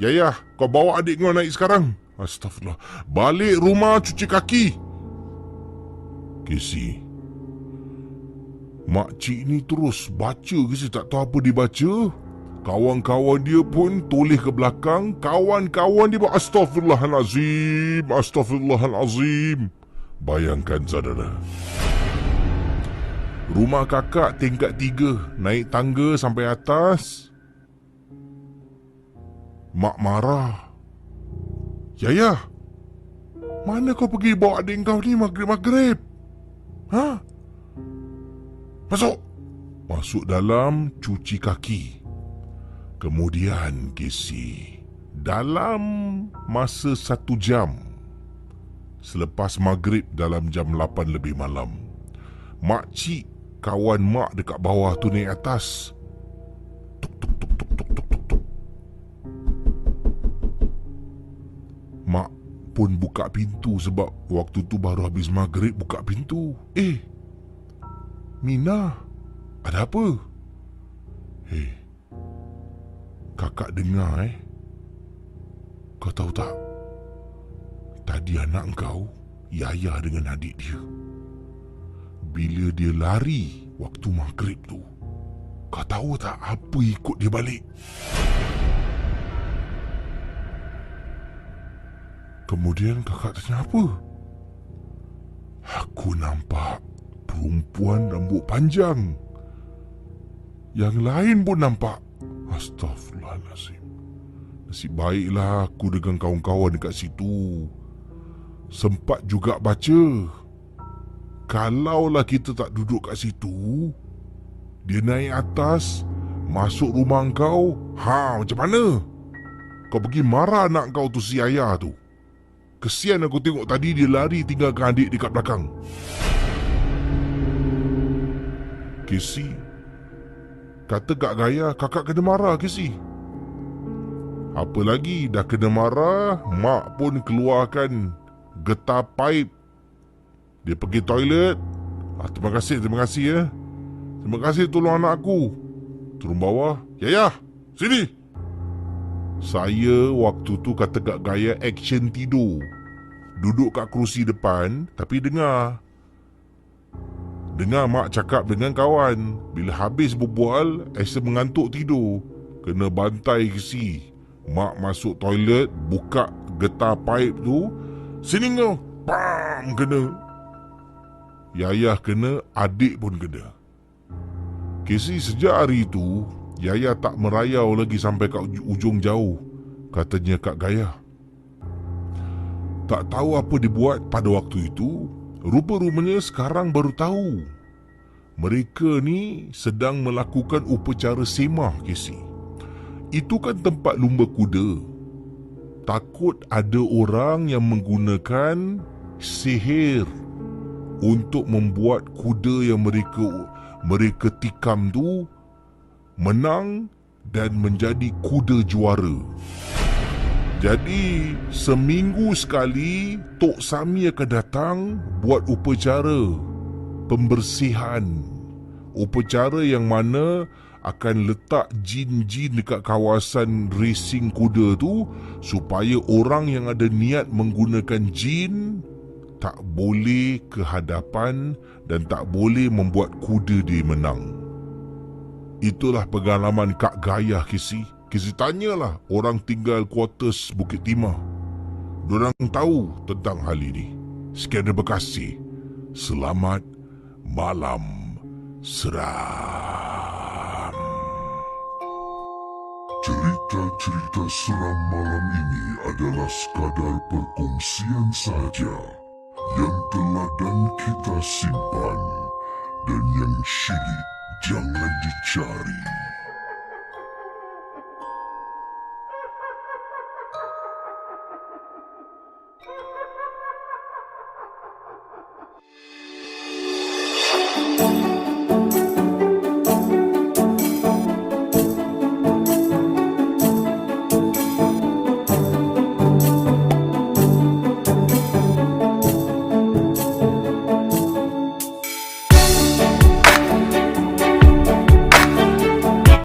Yayah, kau bawa adik kau naik sekarang. Astagfirullah. Balik rumah cuci kaki. Casey, makcik ni terus baca Casey, tak tahu apa dia baca. Kawan-kawan dia pun toleh ke belakang. Kawan-kawan dia pun Astaghfirullahalazim, Astaghfirullahalazim. Bayangkan saudara, rumah kakak tingkat 3, naik tangga sampai atas. Mak marah. Yayah, mana kau pergi bawa adik kau ni maghrib-maghrib? Ha? Masuk dalam cuci kaki. Kemudian Casey, dalam masa 1 jam selepas maghrib, dalam jam 8 lebih malam, makcik kawan mak dekat bawah tu naik atas. Tuk tuk tuk tuk tuk tuk tuk tuk. Mak pun buka pintu sebab waktu tu baru habis maghrib. Buka pintu. Mina, ada apa? Kakak dengar Kau tahu tak, tadi anak kau, Yaya dengan adik dia, bila dia lari waktu maghrib tu, kau tahu tak apa ikut dia balik? Kemudian kakak tanya apa? Aku nampak perempuan rambut panjang. Yang lain pun nampak. Astaghfirullahalazim. Nasib baiklah aku dengan kawan-kawan dekat situ sempat juga baca. Kalaulah kita tak duduk kat situ, dia naik atas, masuk rumah kau, macam mana? Kau pergi marah anak kau tu, si Ayah tu. Kesian aku tengok tadi dia lari tinggalkan adik dekat belakang. Casey, kata Kak Gaya, kakak kena marah Casey. Apa lagi, dah kena marah, mak pun keluarkan getah paip. Dia pergi toilet. Terima kasih ya. Terima kasih tolong anak aku. Turun bawah. Yayah, sini. Saya waktu tu kata Kak Gaya action tidur. Duduk kat kerusi depan, tapi dengar mak cakap dengan kawan. Bila habis berbual, Asa mengantuk tidur. Kena bantai Casey. Mak masuk toilet, buka getah paip tu. Sini kau. Bam, kena. Yayah kena, adik pun kena. Casey, sejak hari itu Yayah tak merayau lagi sampai kat ujung jauh, katanya Kak Gaya. Tak tahu apa dibuat pada waktu itu. Rupa-rupanya sekarang baru tahu mereka ni sedang melakukan upacara semah, Casey. Itu kan tempat lumba kuda. Takut ada orang yang menggunakan sihir untuk membuat kuda yang mereka tikam tu menang dan menjadi kuda juara. Jadi seminggu sekali Tok Sami akan datang buat upacara pembersihan. Upacara yang mana akan letak jin-jin dekat kawasan racing kuda tu, supaya orang yang ada niat menggunakan jin tak boleh ke hadapan dan tak boleh membuat kuda dia menang. Itulah pengalaman Kak Gaya, Casey. Casey tanyalah orang tinggal kuartus Bukit Timah. Diorang tahu tentang hal ini. Sekian, terima kasih. Selamat malam seram. Cerita-cerita seram malam ini adalah sekadar perkongsian saja yang telah dan kita simpan, dan yang syilid jangan dicari.